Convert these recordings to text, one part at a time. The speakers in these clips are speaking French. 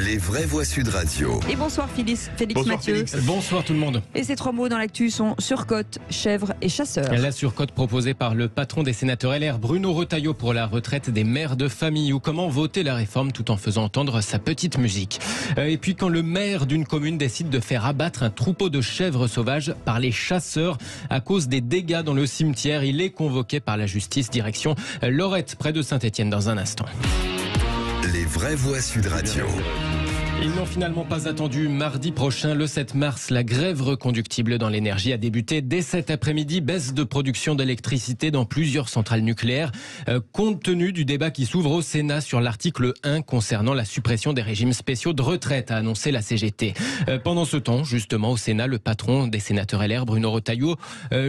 Les vraies voix Sud Radio. Et bonsoir Félix Bonsoir Mathieu. Félix. Bonsoir tout le monde. Et ces trois mots dans l'actu sont surcote, chèvre et chasseur. La surcote proposée par le patron des sénateurs LR, Bruno Retailleau, pour la retraite des mères de famille, ou comment voter la réforme tout en faisant entendre sa petite musique. Et puis quand le maire d'une commune décide de faire abattre un troupeau de chèvres sauvages par les chasseurs à cause des dégâts dans le cimetière, il est convoqué par la justice direction Lorette, près de Saint-Étienne, dans un instant. Les vraies voix Sud Radio. Ils n'ont finalement pas attendu. Mardi prochain, le 7 mars, la grève reconductible dans l'énergie a débuté dès cet après-midi. Baisse de production d'électricité dans plusieurs centrales nucléaires. Compte tenu du débat qui s'ouvre au Sénat sur l'article 1 concernant la suppression des régimes spéciaux de retraite, a annoncé la CGT. Pendant ce temps, justement, au Sénat, le patron des sénateurs LR, Bruno Retailleau,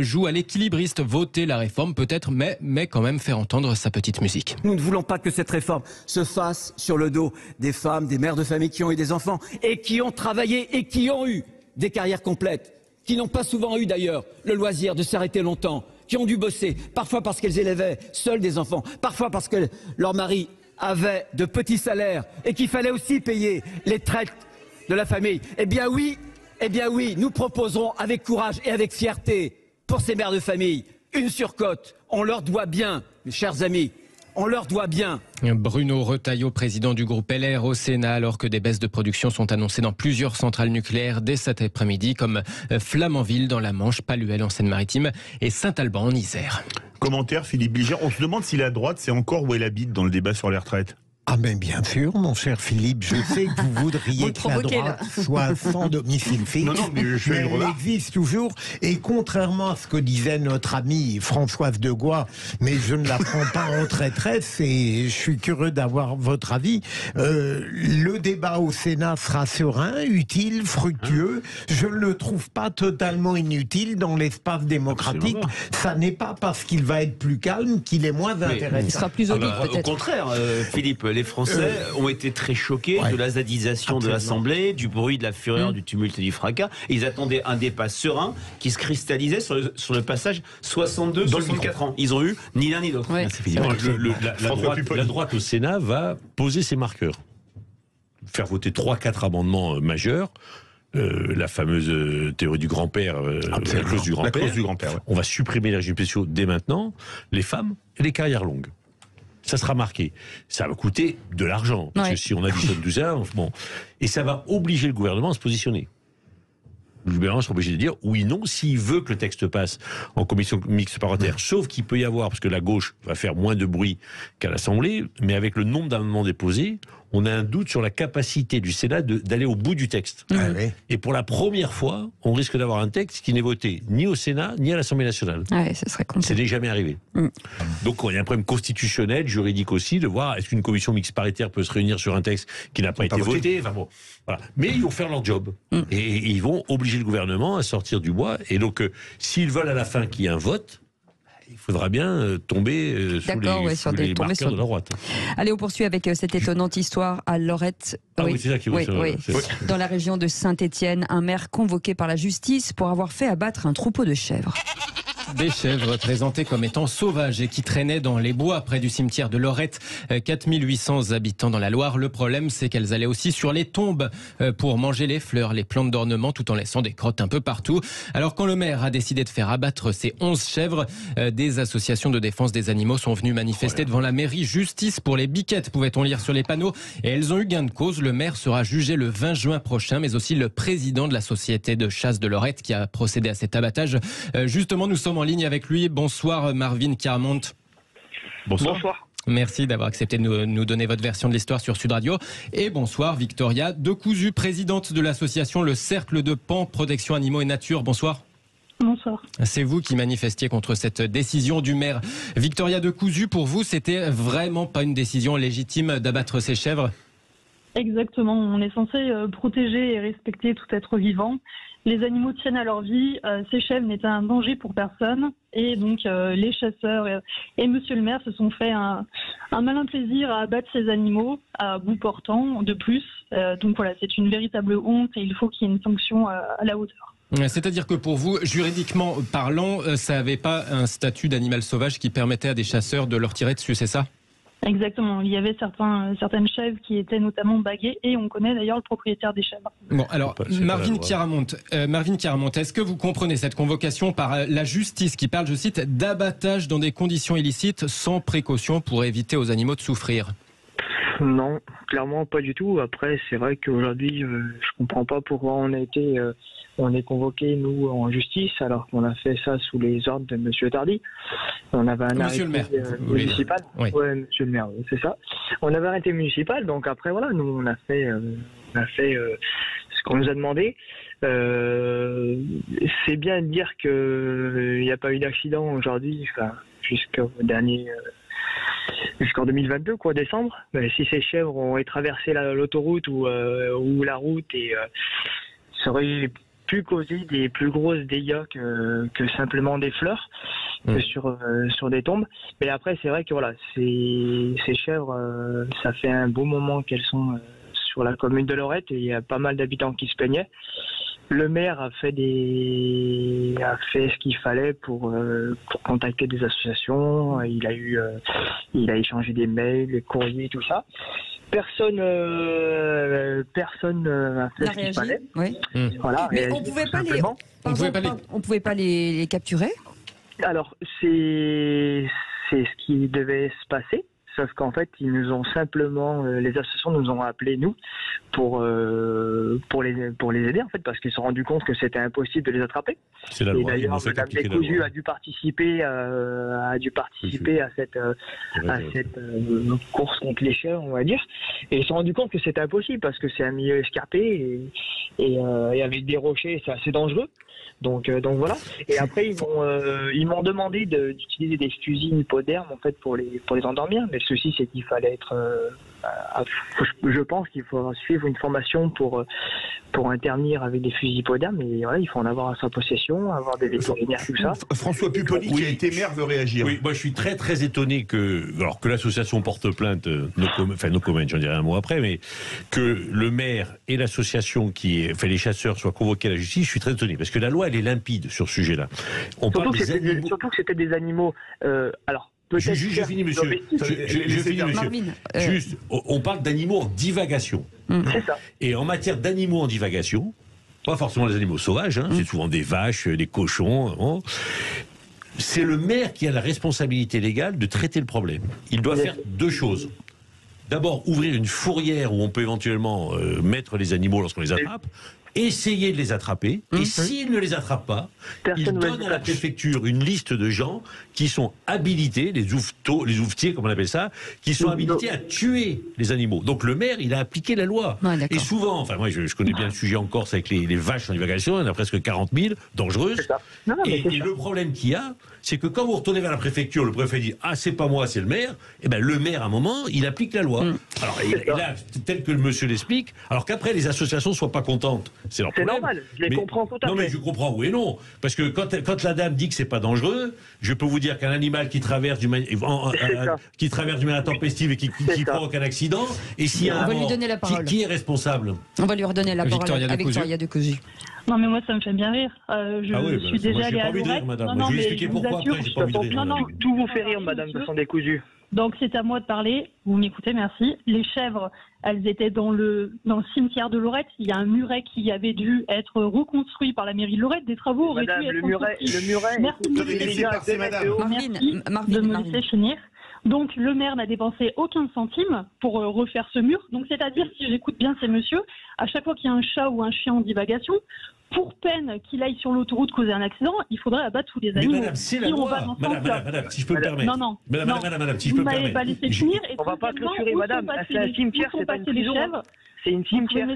joue à l'équilibriste. Voter la réforme peut-être, mais quand même faire entendre sa petite musique. Nous ne voulons pas que cette réforme se fasse sur le dos des femmes, des mères de famille qui ont eu des enfants et qui ont travaillé et qui ont eu des carrières complètes, qui n'ont pas souvent eu d'ailleurs le loisir de s'arrêter longtemps, qui ont dû bosser, parfois parce qu'elles élevaient seules des enfants, parfois parce que leur mari avait de petits salaires et qu'il fallait aussi payer les traites de la famille. Eh bien oui, nous proposerons avec courage et avec fierté pour ces mères de famille une surcote. On leur doit bien, mes chers amis. On leur doit bien. Bruno Retailleau, président du groupe LR au Sénat, alors que des baisses de production sont annoncées dans plusieurs centrales nucléaires dès cet après-midi, comme Flamanville dans la Manche, Paluel en Seine-Maritime et Saint-Alban en Isère. Commentaire Philippe Bilger. On se demande si la droite sait encore où elle habite dans le débat sur les retraites. Ah ben bien sûr, mon cher Philippe, je sais que vous voudriez que la droite soit sans domicile fixe. Non, mais je fais une remarque. Elle existe toujours, et contrairement à ce que disait notre amie Françoise de Gois, mais je ne la prends pas en traîtresse et je suis curieux d'avoir votre avis, le débat au Sénat sera serein, utile, fructueux. Je ne le trouve pas totalement inutile dans l'espace démocratique. Ça n'est pas parce qu'il va être plus calme qu'il est moins intéressant. Il sera plus audible peut-être. Au contraire, Philippe, les Français ont été très choqués de la zadisation de l'Assemblée, du bruit, de la fureur, du tumulte et du fracas. Ils attendaient un débat serein qui se cristallisait sur le passage 62-64 ans. Ils ont eu ni l'un ni l'autre. Ouais. La droite au Sénat va poser ses marqueurs. Faire voter 3-4 amendements majeurs. La fameuse théorie du grand-père, la clause du grand-père. Ouais. On va supprimer les régimes spéciaux dès maintenant, les femmes et les carrières longues. Ça sera marqué. Ça va coûter de l'argent. Parce que si on additionne tout ça, bon. Et ça va obliger le gouvernement à se positionner. Le gouvernement sera obligé de dire oui, non, s'il veut que le texte passe en commission mixte paritaire, sauf qu'il peut y avoir, parce que la gauche va faire moins de bruit qu'à l'Assemblée, mais avec le nombre d'amendements déposés, on a un doute sur la capacité du Sénat d'aller au bout du texte. Et pour la première fois, on risque d'avoir un texte qui n'est voté ni au Sénat, ni à l'Assemblée nationale. Ouais, ça serait compliqué. C'est jamais arrivé. Donc il y a un problème constitutionnel, juridique aussi, de voir est-ce qu'une commission mixte paritaire peut se réunir sur un texte qui n'a pas été voté. Enfin bon, voilà. Mais ils vont faire leur job. Et ils vont obliger le gouvernement à sortir du bois. Et donc, s'ils veulent à la fin qu'il y ait un vote, il faudra bien tomber sous les marqueurs de la droite. Allez, on poursuit avec cette étonnante histoire à Lorette. C'est ça qui Dans la région de Saint-Étienne, un maire convoqué par la justice pour avoir fait abattre un troupeau de chèvres. Des chèvres présentées comme étant sauvages et qui traînaient dans les bois près du cimetière de Lorette. 4800 habitants dans la Loire. Le problème, c'est qu'elles allaient aussi sur les tombes pour manger les fleurs, les plantes d'ornement, tout en laissant des crottes un peu partout. Alors quand le maire a décidé de faire abattre ces 11 chèvres, des associations de défense des animaux sont venues manifester devant la mairie. Justice pour les biquettes, pouvait-on lire sur les panneaux. Et elles ont eu gain de cause. Le maire sera jugé le 20 juin prochain, mais aussi le président de la société de chasse de Lorette qui a procédé à cet abattage. Justement, nous sommes en ligne avec lui. Bonsoir Marvin Carmont. Bonsoir. Merci d'avoir accepté de nous donner votre version de l'histoire sur Sud Radio. Et bonsoir Victoria Decousu, présidente de l'association Le Cercle de Pan, Protection Animaux et Nature. Bonsoir. Bonsoir. C'est vous qui manifestiez contre cette décision du maire. Victoria Decousu, pour vous, c'était vraiment pas une décision légitime d'abattre ces chèvres ? Exactement. On est censé protéger et respecter tout être vivant. Les animaux tiennent à leur vie. Ces chèvres n'étaient un danger pour personne. Et donc, les chasseurs et monsieur le maire se sont fait un malin plaisir à abattre ces animaux à bout portant de plus. Donc voilà, c'est une véritable honte et il faut qu'il y ait une sanction à la hauteur. C'est-à-dire que pour vous, juridiquement parlant, ça n'avait pas un statut d'animal sauvage qui permettait à des chasseurs de leur tirer dessus, c'est ça ? Exactement. Il y avait certaines chèvres qui étaient notamment baguées et on connaît d'ailleurs le propriétaire des chèvres. Bon, alors, Marvin Chiaramonte, est-ce que vous comprenez cette convocation par la justice qui parle, je cite, d'abattage dans des conditions illicites sans précaution pour éviter aux animaux de souffrir? Non, clairement pas du tout. Après, c'est vrai qu'aujourd'hui, je comprends pas pourquoi on est convoqué nous en justice alors qu'on a fait ça sous les ordres de Monsieur Tardy. On avait un Monsieur arrêté le maire, municipal. Oui. Ouais, Monsieur le maire, c'est ça. On avait un arrêté municipal, donc après voilà, nous on a fait ce qu'on nous a demandé. C'est bien de dire que il n'y a pas eu d'accident aujourd'hui, enfin jusqu'en 2022, quoi, décembre. Mais si ces chèvres ont traversé l'autoroute ou la route et ça aurait pu causer des plus grosses dégâts que simplement des fleurs que sur des tombes. Mais après, c'est vrai que voilà, ces chèvres, ça fait un beau moment qu'elles sont sur la commune de Lorette et il y a pas mal d'habitants qui se plaignaient. Le maire a fait ce qu'il fallait pour contacter des associations. Il a échangé des mails, des courriers, tout ça. Personne n'a fait ce qu'il fallait. Oui. Voilà, mais on pouvait pas les capturer. Alors c'est ce qui devait se passer. Sauf qu'en fait, ils nous ont simplement, les associations nous ont appelés, nous, pour les aider, en fait, parce qu'ils se sont rendus compte que c'était impossible de les attraper. C'est la loi. Et d'ailleurs, Madame Descousus a dû participer à cette course contre les chèvres, on va dire. Et ils se sont rendus compte que c'était impossible parce que c'est un milieu escarpé et avec des rochers, c'est assez dangereux. Donc voilà. Et après ils m'ont demandé d'utiliser des fusils hypodermes en fait pour les endormir. Mais le souci c'est qu'il fallait être, je pense qu'il faut suivre une formation pour intervenir avec des fusils hypodermes. Et voilà, il faut en avoir à sa possession, avoir des vétérinaires, tout ça. François Pupponi qui a été maire veut réagir. Oui, moi je suis très très étonné que l'association porte plainte, No Comment, j'en dirai un mot après, mais que le maire et l'association les chasseurs soient convoqués à la justice. Je suis très étonné parce que la loi elle est limpide sur ce sujet-là. Surtout que c'était des animaux. Alors. Je finis, monsieur. Je finis, monsieur. Juste, on parle d'animaux en divagation. C'est ça. Et en matière d'animaux en divagation, pas forcément les animaux sauvages, c'est souvent des vaches, des cochons. C'est le maire qui a la responsabilité légale de traiter le problème. Il doit faire deux choses. D'abord, ouvrir une fourrière où on peut éventuellement mettre les animaux lorsqu'on les attrape. Essayer de les attraper, et s'il ne les attrape pas, il donne à la préfecture une liste de gens qui sont habilités, les ouvetiers comme on appelle ça, qui sont habilités à tuer les animaux. Donc le maire, il a appliqué la loi. Ouais, et souvent, enfin moi je connais bien le sujet en Corse avec les vaches en divagation, il y en a presque 40 000, dangereuses. Et le problème qu'il y a, c'est que quand vous retournez vers la préfecture, le préfet dit « Ah, c'est pas moi, c'est le maire », et bien le maire, à un moment, il applique la loi. Alors, et là, tel que le monsieur l'explique, alors qu'après les associations ne soient pas contentes, c'est leur problème. C'est normal, je les comprends tout à fait. Non, mais je comprends, oui et non. Parce que quand la dame dit que c'est pas dangereux, je peux vous dire qu'un animal qui traverse d'une manière intempestive et qui provoque un accident, et s'il y a un mort, qui est responsable? On va lui redonner la parole à Victoria Decousu. Non, mais moi, ça me fait bien rire. Je suis déjà allée à Lorette. Madame. Je vais expliquer pourquoi après, j'ai pas envie de rire. Non, tout vous fait rire, madame, de son Décousu. Donc, c'est à moi de parler. Vous m'écoutez, merci. Les chèvres, elles étaient dans le cimetière de Lorette. Il y a un muret qui avait dû être reconstruit par la mairie de Lorette. Des travaux auraient dû être construits. Le muret. Merci de me laisser finir. Donc, le maire n'a dépensé aucun centime pour refaire ce mur. Donc, c'est-à-dire, si j'écoute bien ces messieurs, à chaque fois qu'il y a un chat ou un chien en divagation, pour peine qu'il aille sur l'autoroute causer un accident, il faudrait abattre tous les animaux. Mais madame, c'est la loi. Madame, si je peux me permettre. Non. Madame, si je peux me permettre. Vous m'avez pas laissé finir. On va pas clôturer, madame. C'est un cimetière, c'est pas une prison. C'est une cimetière,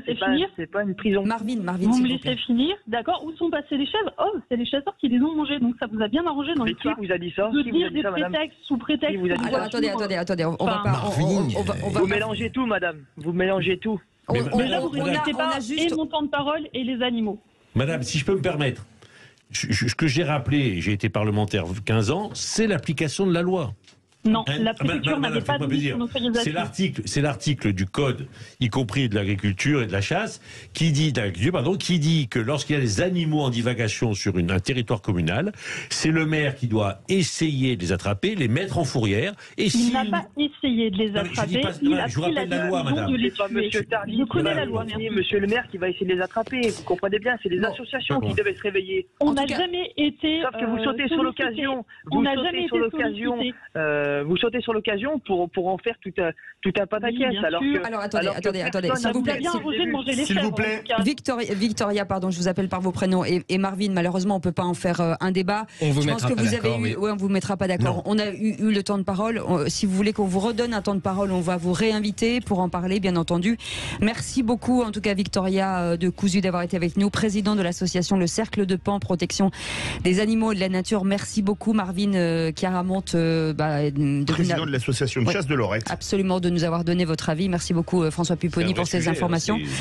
c'est pas une prison. Marvin, vous me laissez finir, d'accord? Où sont passés les chèvres? Oh, c'est les chasseurs qui les ont mangés, donc ça vous a bien arrangé dans l'histoire. Qui vous a dit ça? De dire des prétextes sous prétexte. Attendez, on va pas. Vous mélangez tout, madame. Vous mélangez tout. Déjà, vous ne respectez pas et mon temps de parole et les animaux. Madame, si je peux me permettre, ce que j'ai rappelé, j'ai été parlementaire 15 ans, c'est l'application de la loi. Non, la préfecture n'avait pas dit son autorisation. C'est l'article du code, y compris de l'agriculture et de la chasse, qui dit que lorsqu'il y a des animaux en divagation sur un territoire communal, c'est le maire qui doit essayer de les attraper, les mettre en fourrière. Et il n'a pas essayé de les attraper. Je vous rappelle la loi, madame. Je connais la loi, merci. Monsieur le maire qui va essayer de les attraper. Vous comprenez bien, c'est les associations qui devaient se réveiller. On n'a jamais été. Sauf que vous sautez sur l'occasion. Vous sautez sur l'occasion pour en faire tout un pataquès. Alors attendez, s'il vous plaît. S'il vous plaît. Victoria, pardon, je vous appelle par vos prénoms. Et Marvin, malheureusement, on peut pas en faire un débat. On vous mettra pas d'accord. On vous mettra pas d'accord. On a eu le temps de parole. Si vous voulez qu'on vous redonne un temps de parole, on va vous réinviter pour en parler, bien entendu. Merci beaucoup, en tout cas, Victoria de Cousu, d'avoir été avec nous, président de l'association Le Cercle de Pan, protection des animaux et de la nature. Merci beaucoup, Marvin Chiaramonte, président de l'association de chasse de Lorette. Absolument, de nous avoir donné votre avis. Merci beaucoup, François Pupponi, pour ces informations.